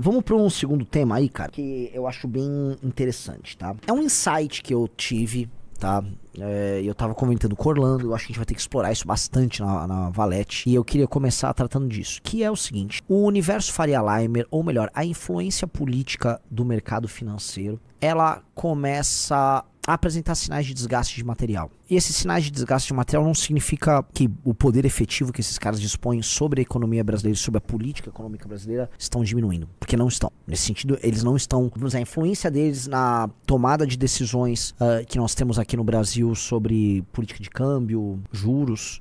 Vamos para um segundo tema aí, cara, que eu acho bem interessante, tá? É um insight que eu tive, tá? Eu tava comentando com o Orlando, eu acho que a gente vai ter que explorar isso bastante na Valete, e eu queria começar tratando disso, que é o seguinte: o universo Faria Limer, ou melhor, a influência política do mercado financeiro, ela começa a apresentar sinais de desgaste de material. E esses sinais de desgaste de material não significa que o poder efetivo que esses caras dispõem sobre a economia brasileira, sobre a política econômica brasileira, estão diminuindo. Porque não estão. Nesse sentido, eles não estão... Vamos dizer, a influência deles na tomada de decisões que nós temos aqui no Brasil sobre política de câmbio, juros,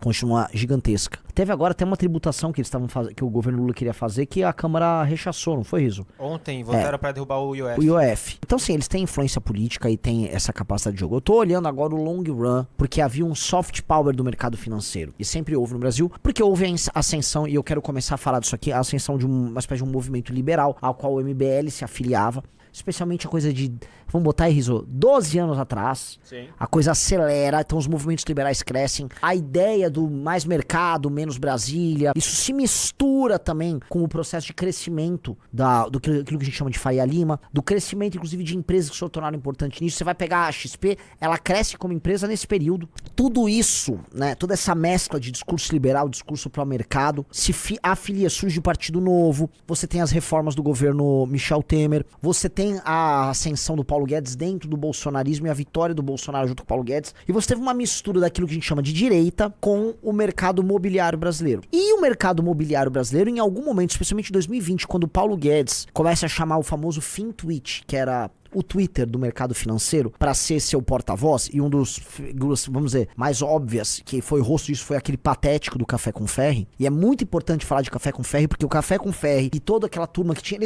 continua gigantesca. Teve agora até uma tributação que eles estavam fazendo, que o governo Lula queria fazer, que a Câmara rechaçou, não foi, Rizzo? Ontem votaram para derrubar o IOF. O IOF. Então, sim, eles têm influência política e têm essa capacidade de jogo. Eu tô olhando agora o long run, porque havia um soft power do mercado financeiro. E sempre houve no Brasil, porque houve a ascensão, e eu quero começar a falar disso aqui, a ascensão de uma espécie de um movimento liberal, ao qual o MBL se afiliava. Especialmente a coisa de, vamos botar aí, Rizzo, 12 anos atrás. Sim. A coisa acelera, então os movimentos liberais crescem. A ideia do mais mercado, menos Brasília, isso se mistura também com o processo de crescimento daquilo que a gente chama de Faria Lima, do crescimento, inclusive, de empresas que se tornaram importantes nisso. Você vai pegar a XP, ela cresce como empresa nesse período. Tudo isso, né, toda essa mescla de discurso liberal, discurso pró-mercado, se afilia, surge o Partido Novo, você tem as reformas do governo Michel Temer, você tem a ascensão do Paulo Guedes dentro do bolsonarismo e a vitória do Bolsonaro junto com o Paulo Guedes. E você teve uma mistura daquilo que a gente chama de direita com o mercado mobiliário brasileiro. E o mercado mobiliário brasileiro, em algum momento, especialmente em 2020, quando o Paulo Guedes começa a chamar o famoso FinTwitch, que era o Twitter do mercado financeiro, para ser seu porta-voz, e um dos figuras, vamos dizer, mais óbvias, que foi o rosto disso, foi aquele patético do Café com Ferry. E é muito importante falar de Café com Ferry, porque o Café com Ferry e toda aquela turma que tinha...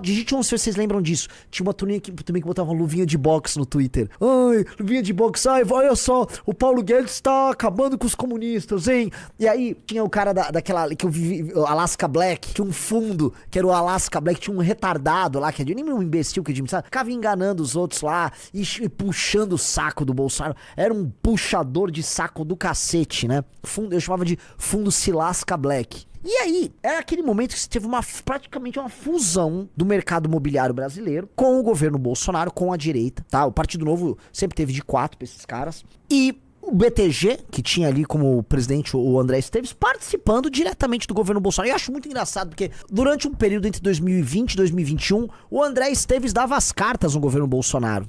Digite se vocês lembram disso. Tinha uma turminha também que botava uma luvinha de boxe no Twitter. Ai, luvinha de boxe, ai, olha só, o Paulo Guedes tá acabando com os comunistas, hein? E aí, tinha o cara daquela, que eu vivi, Alaska Black, tinha um fundo, que era o Alaska Black, tinha um retardado lá, que é nem um imbecil que sabe? Ficava enganando os outros lá e puxando o saco do Bolsonaro. Era um puxador de saco do cacete, né? Eu chamava de fundo Silasca Black. E aí, é aquele momento que você teve praticamente uma fusão do mercado imobiliário brasileiro com o governo Bolsonaro, com a direita, tá? O Partido Novo sempre teve de 4 pra esses caras. E o BTG, que tinha ali como presidente o André Esteves, participando diretamente do governo Bolsonaro. Eu acho muito engraçado, porque durante um período entre 2020 e 2021, o André Esteves dava as cartas no governo Bolsonaro.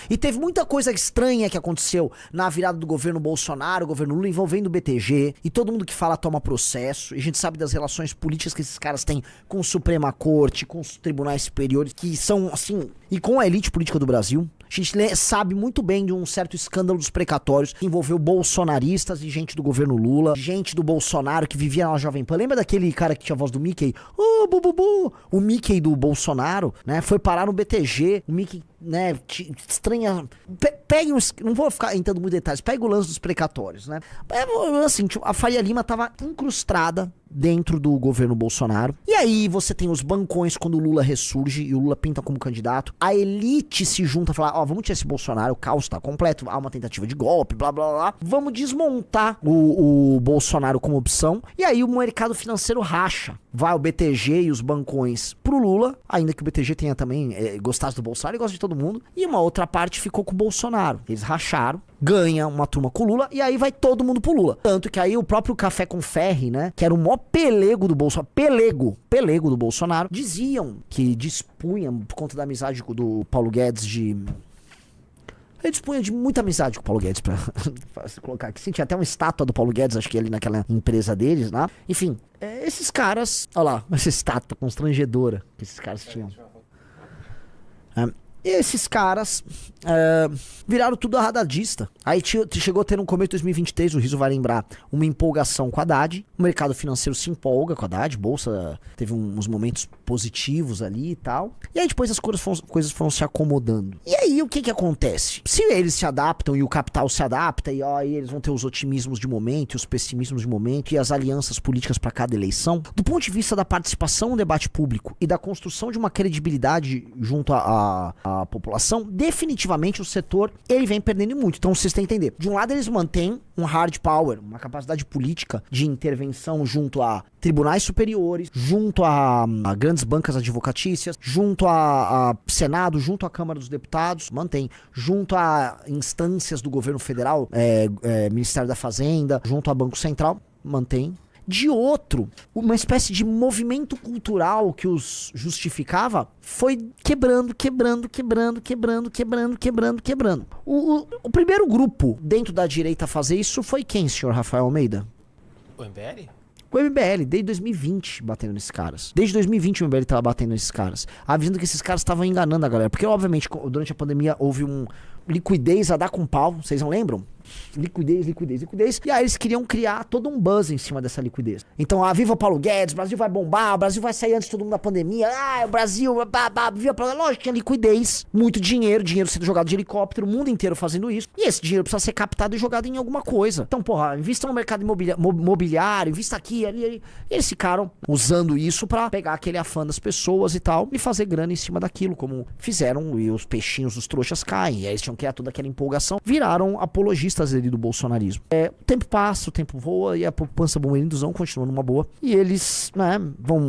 E teve muita coisa estranha que aconteceu na virada do governo Bolsonaro, o governo Lula, envolvendo o BTG. E todo mundo que fala toma processo. E a gente sabe das relações políticas que esses caras têm com a Suprema Corte, com os tribunais superiores, que são, assim... E com a elite política do Brasil. A gente sabe muito bem de um certo escândalo dos precatórios que envolveu bolsonaristas e gente do governo Lula, gente do Bolsonaro que vivia na Jovem Pan. Lembra daquele cara que tinha a voz do Mickey? Oh, bu. O Mickey do Bolsonaro, né? Foi parar no BTG. O Mickey, né? Estranha. Pegue uns. Não vou ficar entrando muito em detalhes. Pega o lance dos precatórios, né? Assim, a Faria Lima tava incrustada dentro do governo Bolsonaro. E aí você tem os bancões quando o Lula ressurge e o Lula pinta como candidato. A elite se junta e fala, vamos tirar esse Bolsonaro, o caos tá completo, há uma tentativa de golpe, blá blá blá. Vamos desmontar o Bolsonaro como opção. E aí o mercado financeiro racha. Vai o BTG e os bancões pro Lula, ainda que o BTG tenha também gostasse do Bolsonaro e gosta de todo mundo. E uma outra parte ficou com o Bolsonaro. Eles racharam, ganha uma turma com o Lula e aí vai todo mundo pro Lula. Tanto que aí o próprio Café com Ferry, né, que era o maior pelego do Bolsonaro, pelego do Bolsonaro, diziam que dispunham, por conta da amizade do Paulo Guedes, ele dispunha de muita amizade com o Paulo Guedes, pra colocar aqui. Sim, tinha até uma estátua do Paulo Guedes, acho que ali naquela empresa deles, né? Enfim, esses caras... Olha lá, essa estátua constrangedora que esses caras tinham. Esses caras viraram tudo arradadista. Aí chegou a ter no começo de 2023, o Rizzo vai lembrar, uma empolgação com a Haddad. O mercado financeiro se empolga com a Haddad, bolsa teve uns momentos positivos ali e tal. E aí depois as coisas foram se acomodando. E aí o que acontece? Se eles se adaptam e o capital se adapta, e aí eles vão ter os otimismos de momento e os pessimismos de momento e as alianças políticas para cada eleição, do ponto de vista da participação no debate público e da construção de uma credibilidade junto à população, definitivamente o setor ele vem perdendo muito. Então vocês têm que entender. De um lado eles mantêm um hard power, uma capacidade política de intervenção junto a tribunais superiores, junto a grandes bancas advocatícias, junto a Senado, junto à Câmara dos Deputados, mantém, junto a instâncias do governo federal, Ministério da Fazenda, junto a Banco Central, mantém. De outro, uma espécie de movimento cultural que os justificava foi quebrando. O primeiro grupo dentro da direita a fazer isso foi quem, senhor Rafael Almeida? O MBL? O MBL, desde 2020, batendo nesses caras. Desde 2020 o MBL tava batendo nesses caras. Avisando que esses caras estavam enganando a galera. Porque, obviamente, durante a pandemia houve liquidez a dar com pau, vocês não lembram? Liquidez. E aí eles queriam criar todo um buzz em cima dessa liquidez. Então, viva Paulo Guedes, o Brasil vai bombar, o Brasil vai sair antes de todo mundo da pandemia. O Brasil, viva Paulo Guedes. Lógico, tinha liquidez, muito dinheiro sendo jogado de helicóptero, o mundo inteiro fazendo isso. E esse dinheiro precisa ser captado e jogado em alguma coisa. Então, porra, invista no mercado imobiliário, invista aqui, ali. E eles ficaram usando isso pra pegar aquele afã das pessoas e tal, e fazer grana em cima daquilo, como fizeram, e os peixinhos, os trouxas caem. E aí eles tinham que criar toda aquela empolgação, viraram apologistas ali do bolsonarismo. O tempo passa, o tempo voa e a poupança Bomerindozão continua numa boa. E eles, né,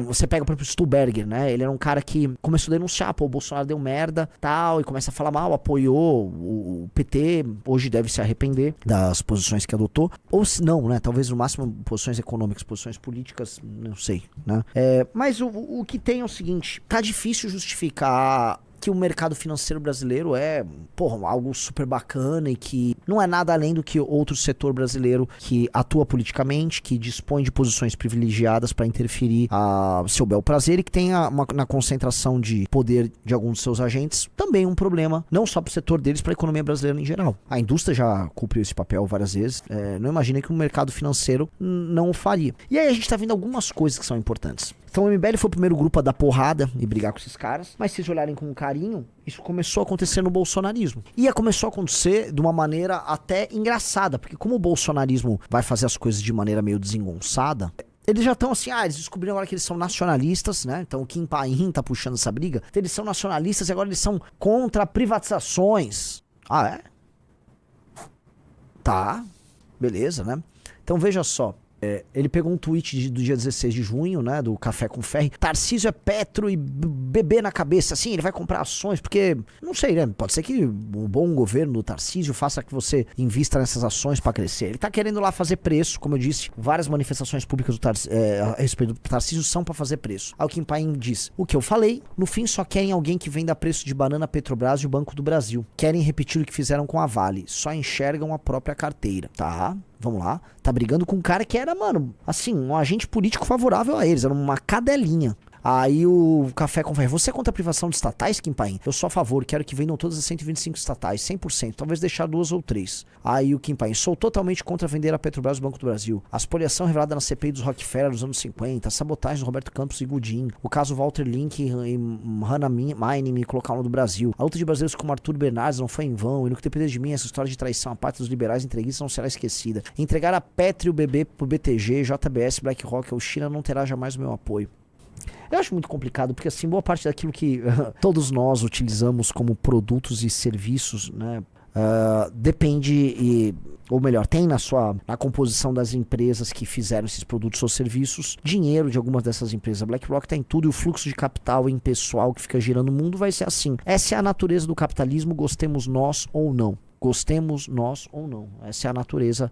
você pega o próprio Stuberger, né, ele era um cara que começou a denunciar, o Bolsonaro deu merda, tal, e começa a falar mal, apoiou o PT, hoje deve se arrepender das posições que adotou, ou se não, né, talvez no máximo posições econômicas, posições políticas, não sei, né. Mas o que tem é o seguinte, tá difícil justificar que o mercado financeiro brasileiro é, algo super bacana e que não é nada além do que outro setor brasileiro que atua politicamente, que dispõe de posições privilegiadas para interferir a seu bel prazer e que tem na concentração de poder de alguns de seus agentes também um problema, não só para o setor deles, para a economia brasileira em geral. A indústria já cumpriu esse papel várias vezes, não imagina que o mercado financeiro não o faria. E aí a gente tá vendo algumas coisas que são importantes. Então o MBL foi o primeiro grupo a dar porrada e brigar com esses caras, mas se vocês olharem com carinho, isso começou a acontecer no bolsonarismo. E começou a acontecer de uma maneira até engraçada, porque como o bolsonarismo vai fazer as coisas de maneira meio desengonçada, eles já estão assim, eles descobriram agora que eles são nacionalistas, né? Então o Kim Paim tá puxando essa briga. Então, eles são nacionalistas e agora eles são contra privatizações. É? Tá, beleza, né? Então veja só. Ele pegou um tweet do dia 16 de junho, né, do Café com Ferri. Tarcísio é Petro e bebê na cabeça. Assim, ele vai comprar ações, porque, não sei, né, pode ser que o bom governo do Tarcísio faça que você invista nessas ações pra crescer. Ele tá querendo lá fazer preço, como eu disse, várias manifestações públicas a respeito do Tarcísio são pra fazer preço. Aí o Kim Paim diz, o que eu falei, no fim só querem alguém que venda preço de banana Petrobras e o Banco do Brasil. Querem repetir o que fizeram com a Vale, só enxergam a própria carteira, tá? Vamos lá, tá brigando com um cara que era, mano, assim, um agente político favorável a eles, era uma cadelinha. Aí o Café com Ferri, você é contra a privação de estatais, Kim Paim? Eu sou a favor, quero que vendam todas as 125 estatais, 100%, talvez deixar 2 ou 3. Aí o Kim Paim, sou totalmente contra vender a Petrobras e o Banco do Brasil. A espoliação revelada na CPI dos Rockefeller nos anos 50, a sabotagem do Roberto Campos e Godin, o caso Walter Link e Hannah Mining colocaram no Brasil. A luta de brasileiros como Arthur Bernardes não foi em vão, e no que depender de mim, essa história de traição à pátria dos liberais entreguistas não será esquecida. Entregar a Petro e o BB pro BTG, JBS, BlackRock ou China não terá jamais o meu apoio. Eu acho muito complicado, porque assim, boa parte daquilo que todos nós utilizamos como produtos e serviços, né, depende, ou melhor, tem na composição das empresas que fizeram esses produtos ou serviços, dinheiro de algumas dessas empresas. A BlackRock tá em tudo e o fluxo de capital em pessoal que fica girando o mundo vai ser assim. Essa é a natureza do capitalismo, gostemos nós ou não. Gostemos nós ou não. Essa é a natureza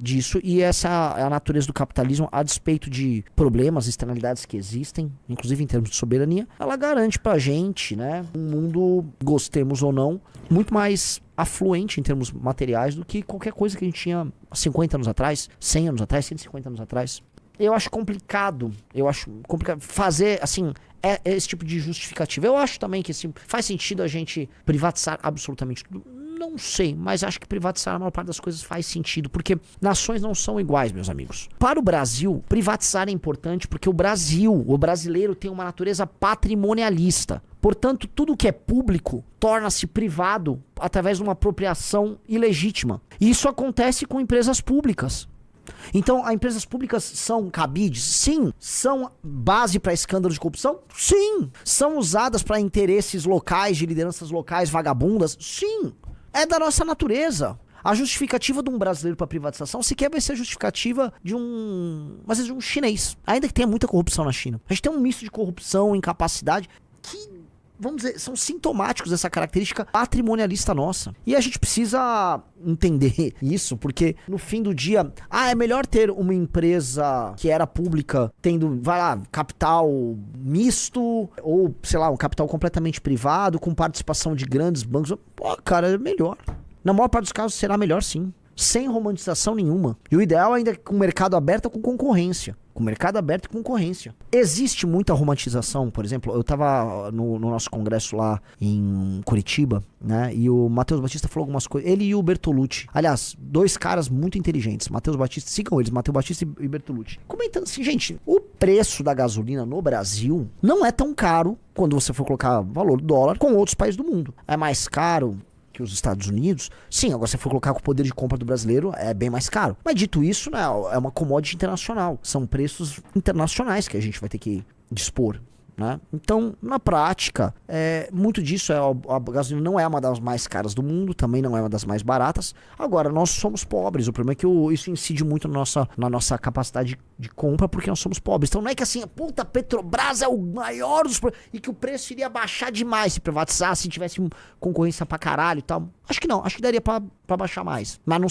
disso, e essa é a natureza do capitalismo, a despeito de problemas, externalidades que existem, inclusive em termos de soberania. Ela garante pra gente, né, um mundo, gostemos ou não, muito mais afluente em termos materiais do que qualquer coisa que a gente tinha 50 anos atrás, 100 anos atrás, 150 anos atrás. Eu acho complicado fazer, assim, esse tipo de justificativa. Eu acho também que assim, faz sentido a gente privatizar absolutamente tudo. Não sei, mas acho que privatizar a maior parte das coisas faz sentido, porque nações não são iguais, meus amigos. Para o Brasil, privatizar é importante porque o brasileiro tem uma natureza patrimonialista. Portanto, tudo que é público torna-se privado através de uma apropriação ilegítima. E isso acontece com empresas públicas. Então, as empresas públicas são cabides? Sim. São base para escândalos de corrupção? Sim. São usadas para interesses locais, de lideranças locais vagabundas? Sim. É da nossa natureza. A justificativa de um brasileiro para privatização sequer vai ser a justificativa de às vezes, de um chinês. Ainda que tenha muita corrupção na China. A gente tem um misto de corrupção, incapacidade, que, vamos dizer, são sintomáticos dessa característica patrimonialista nossa. E a gente precisa entender isso, porque no fim do dia, é melhor ter uma empresa que era pública tendo, vai lá, capital misto, ou, sei lá, um capital completamente privado, com participação de grandes bancos. Pô, cara, é melhor. Na maior parte dos casos será melhor sim. Sem romantização nenhuma. E o ideal ainda é com o mercado aberto com concorrência. Com o mercado aberto e concorrência. Existe muita romantização, por exemplo, eu tava no nosso congresso lá em Curitiba, né, e o Matheus Batista falou algumas coisas, ele e o Bertolucci, aliás, dois caras muito inteligentes, Matheus Batista, sigam eles, Matheus Batista e Bertolucci, comentando assim, gente, o preço da gasolina no Brasil não é tão caro, quando você for colocar valor do dólar, com outros países do mundo. É mais caro que os Estados Unidos, sim, agora se for colocar com o poder de compra do brasileiro, é bem mais caro. Mas dito isso, né, é uma commodity internacional. São preços internacionais que a gente vai ter que dispor, né? Então, na prática, muito disso, a gasolina não é uma das mais caras do mundo, também não é uma das mais baratas. Agora, nós somos pobres, o problema é que isso incide muito na nossa capacidade de compra, porque nós somos pobres. Então não é que assim, puta, Petrobras é o maior dos e que o preço iria baixar demais se privatizasse, se tivesse concorrência pra caralho e tal. Acho que não, acho que daria pra baixar mais. Mas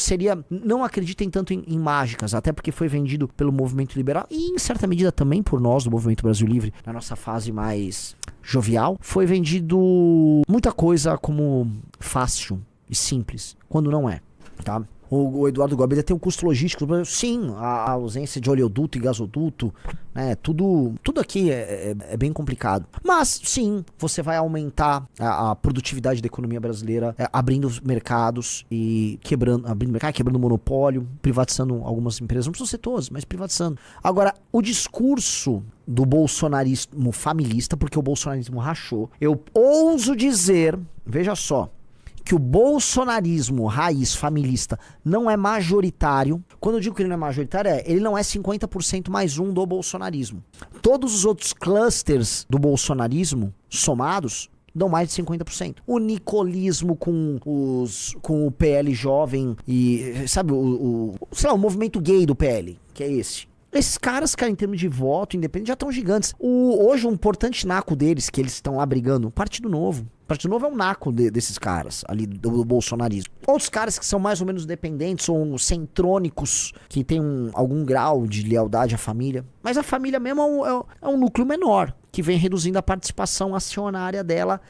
não acreditem tanto em mágicas, até porque foi vendido pelo movimento liberal e em certa medida também por nós, do Movimento Brasil Livre, na nossa fase mais jovial. Foi vendido muita coisa como fácil e simples, quando não é, tá? O Eduardo Gobi tem um custo logístico, sim, a ausência de oleoduto e gasoduto, né, tudo aqui é bem complicado. Mas, sim, você vai aumentar a produtividade da economia brasileira, abrindo mercados e quebrando o monopólio, privatizando algumas empresas, não precisam ser todas, mas privatizando. Agora, o discurso do bolsonarismo familista, porque o bolsonarismo rachou, eu ouso dizer, veja só, que o bolsonarismo raiz familista não é majoritário. Quando eu digo que ele não é majoritário, ele não é 50% mais um do bolsonarismo. Todos os outros clusters do bolsonarismo somados dão mais de 50%. O nicolismo com o PL jovem e, sabe, sei lá, o movimento gay do PL, que é esse. Esses caras, cara, em termos de voto independente, já estão gigantes. Hoje, um importante naco deles, que eles estão lá brigando, Partido Novo. Partido Novo é um naco desses caras, ali do bolsonarismo. Outros caras que são mais ou menos dependentes, ou centrônicos, que tem algum grau de lealdade à família. Mas a família mesmo é um núcleo menor, que vem reduzindo a participação acionária dela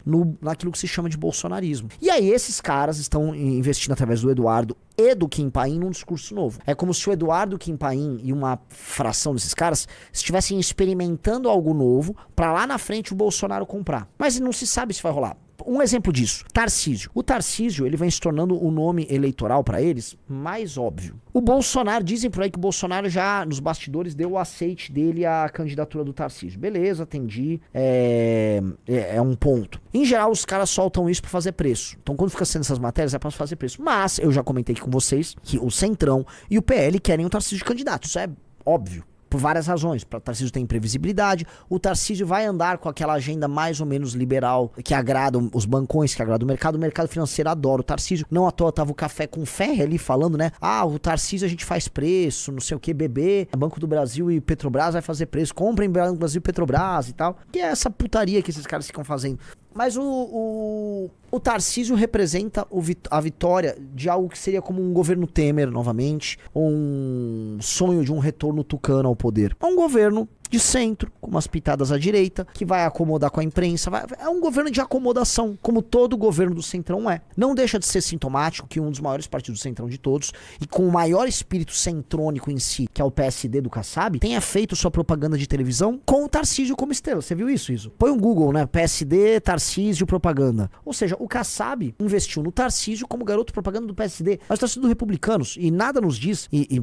naquilo que se chama de bolsonarismo. E aí esses caras estão investindo através do Eduardo e do Kim Paim num discurso novo. É como se o Eduardo, o Kim Paim e uma fração desses caras estivessem experimentando algo novo pra lá na frente o Bolsonaro comprar. Mas não se sabe se vai rolar. Um exemplo disso, Tarcísio. O Tarcísio, ele vem se tornando o nome eleitoral pra eles mais óbvio. O Bolsonaro, dizem por aí que o Bolsonaro já, nos bastidores, deu o aceite dele à candidatura do Tarcísio. Beleza, atendi. É um ponto. Em geral, os caras soltam isso pra fazer preço. Então, quando fica sendo essas matérias, é pra fazer preço. Mas, eu já comentei aqui com vocês que o Centrão e o PL querem o Tarcísio de candidato. Isso é óbvio. Por várias razões. O Tarcísio tem imprevisibilidade. O Tarcísio vai andar com aquela agenda mais ou menos liberal que agrada os bancões, que agrada o mercado. O mercado financeiro adora o Tarcísio. Não à toa tava o Café com Fé ali falando, né? O Tarcísio a gente faz preço, não sei o que, BB, Banco do Brasil e Petrobras vai fazer preço. Comprem Banco do Brasil e Petrobras e tal. Que é essa putaria que esses caras ficam fazendo. Mas o Tarcísio representa a vitória de algo que seria como um governo Temer novamente, ou um sonho de um retorno tucano ao poder. É um governo de centro, com umas pitadas à direita, que vai acomodar com a imprensa. É um governo de acomodação, como todo governo do Centrão é. Não deixa de ser sintomático que um dos maiores partidos do Centrão de todos, e com o maior espírito centrônico em si, que é o PSD do Kassab, tenha feito sua propaganda de televisão com o Tarcísio como estrela. Você viu isso, Iso? Põe um Google, né? PSD, Tarcísio, propaganda. Ou seja, o Kassab investiu no Tarcísio como garoto propaganda do PSD, mas o Tarcísio do Republicanos, e nada nos diz, e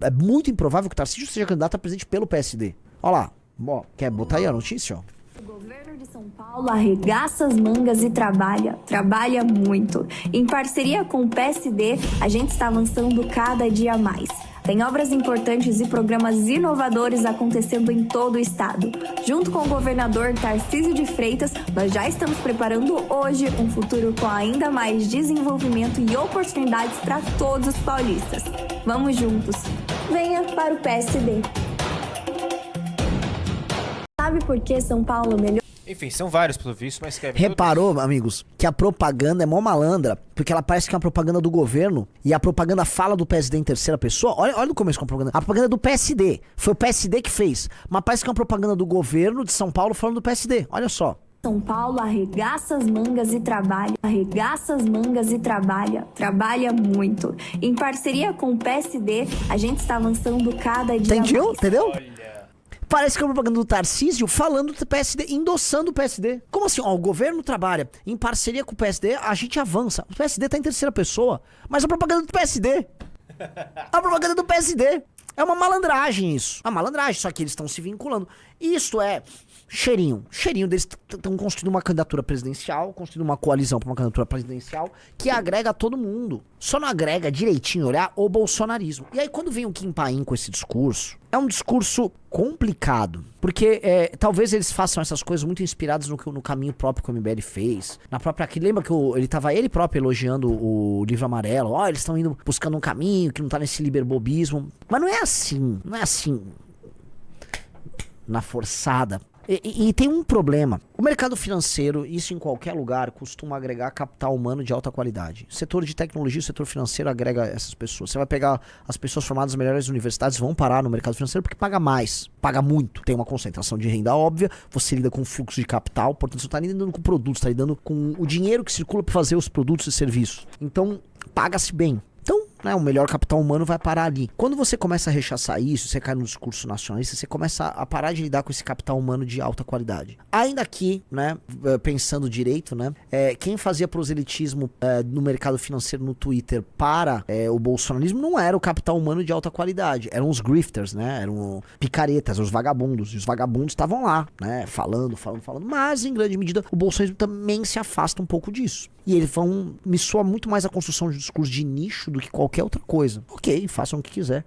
é muito improvável que o Tarcísio seja candidato a presidente pelo PSD. Olha lá, quer botar aí a notícia, ó? O governo de São Paulo arregaça as mangas e trabalha muito. Em parceria com o PSD, a gente está avançando cada dia mais. Tem obras importantes e programas inovadores acontecendo em todo o estado. Junto com o governador Tarcísio de Freitas, nós já estamos preparando hoje um futuro com ainda mais desenvolvimento e oportunidades para todos os paulistas. Vamos juntos. Venha para o PSD. Sabe por que São Paulo melhor? Enfim, são vários pelo visto, mas Kevin... Reparou, amigos, que a propaganda é mó malandra, porque ela parece que é uma propaganda do governo, e a propaganda fala do PSD em terceira pessoa. Olha no começo com a propaganda. A propaganda é do PSD. Foi o PSD que fez. Mas parece que é uma propaganda do governo de São Paulo falando do PSD. Olha só. São Paulo arregaça as mangas e trabalha. Arregaça as mangas e trabalha. Trabalha muito. Em parceria com o PSD, a gente está avançando cada dia Entendeu? mais. Entendeu? Olha... Parece que é uma propaganda do Tarcísio falando do PSD, endossando o PSD. Como assim? Ó, o governo trabalha em parceria com o PSD, a gente avança. O PSD tá em terceira pessoa, mas a propaganda do PSD. A propaganda do PSD. É uma malandragem isso. Uma malandragem, só que eles estão se vinculando. Isso é cheirinho. Cheirinho deles estão construindo uma candidatura presidencial, construindo uma coalizão para uma candidatura presidencial que agrega todo mundo. Só não agrega direitinho, olhar o bolsonarismo. E aí quando vem o Kim Paim com esse discurso, é um discurso complicado. Porque talvez eles façam essas coisas muito inspiradas no caminho próprio que o MBL fez. Na própria... Que lembra que ele próprio elogiando o livro amarelo. Ó, eles estão indo buscando um caminho que não tá nesse liberbobismo. Mas não é assim. Não é assim. Na forçada. E tem um problema. O mercado financeiro, isso em qualquer lugar, costuma agregar capital humano de alta qualidade. O setor de tecnologia, o setor financeiro agrega essas pessoas. Você vai pegar as pessoas formadas nas melhores universidades, vão parar no mercado financeiro porque paga mais, paga muito. Tem uma concentração de renda óbvia, você lida com fluxo de capital, portanto você não está lidando com produtos, está lidando com o dinheiro que circula para fazer os produtos e serviços. Então, paga-se bem. Então, né, o melhor capital humano vai parar ali. Quando você começa a rechaçar isso, você cai no discurso nacionalista, você começa a parar de lidar com esse capital humano de alta qualidade. Ainda aqui, né, pensando direito, né, quem fazia proselitismo no mercado financeiro no Twitter para o bolsonarismo não era o capital humano de alta qualidade, eram os grifters, né, eram picaretas, os vagabundos, e os vagabundos estavam lá, né, falando, mas em grande medida o bolsonarismo também se afasta um pouco disso. E eles me soa muito mais a construção de discurso de nicho do que qualquer outra coisa. Ok, façam o que quiser.